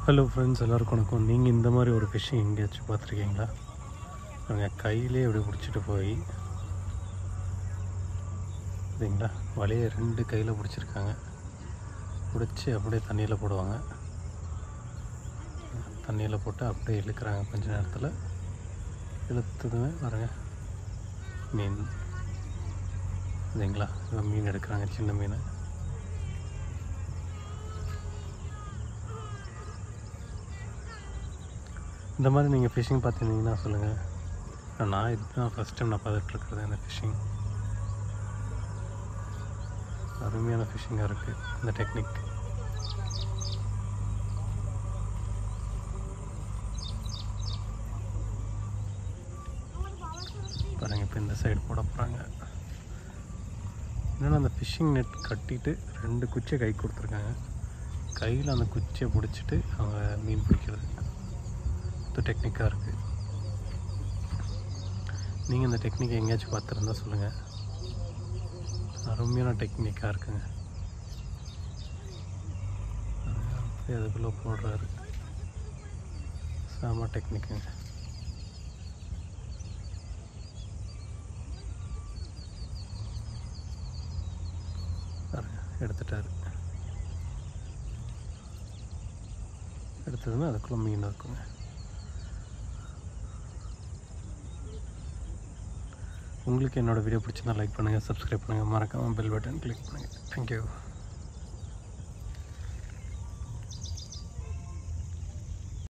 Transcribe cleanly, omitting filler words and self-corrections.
Hello friends, எல்லாருக்கும் வணக்கம். நீங்கள் இந்த மாதிரி ஒரு ஃபிஷ்ஷிங் எங்கேயாச்சும் பார்த்துருக்கீங்களா? அவங்க கையிலே இப்படி பிடிச்சிட்டு போய் சரிங்களா, வலையை 2 கையில் பிடிச்சிருக்காங்க. பிடிச்சி அப்படியே தண்ணியில் போடுவாங்க. தண்ணியில் போட்டு அப்படியே இழுக்கிறாங்க. கொஞ்ச நேரத்தில் இழுத்ததுமே பாருங்கள் மீன் சரிங்களா. மீன் எடுக்கிறாங்க, சின்ன மீன். இந்த மாதிரி நீங்கள் ஃபிஷ்ஷிங் பார்த்துருந்தீங்கன்னா சொல்லுங்கள். நான் இதுதான் ஃபஸ்ட் டைம் நான் பார்த்துட்ருக்குறது இந்த ஃபிஷ்ஷிங். அருமையான ஃபிஷ்ஷிங்காக இருக்குது இந்த டெக்னிக். பாருங்கள், இப்போ இந்த சைடு போட போகிறாங்க. என்னென்னா அந்த ஃபிஷ்ஷிங் நெட் கட்டிட்டு 2 குச்சியை கை கொடுத்துருக்காங்க. கையில் அந்த குச்சியை பிடிச்சிட்டு அவங்க மீன் பிடிக்கிறது டெக்னிக்காக இருக்குது. நீங்கள் இந்த டெக்னிக் எங்கேயாச்சும் பார்த்துருந்தா சொல்லுங்கள். அருமையான டெக்னிக்காக இருக்குங்க. அதுக்குள்ளே போடுறாரு, செம டெக்னிக்குங்க. எடுத்துட்டாரு. எடுத்ததுமே அதுக்குள்ளே மீன் இருக்குங்க. உங்களுக்கு என்னோடய வீடியோ பிடிச்சிருந்தா லைக் பண்ணுங்கள், சப்ஸ்கிரைப் பண்ணுங்கள், மறக்காமல் பெல் பட்டன் கிளிக் பண்ணுங்கள். தேங்க்யூ.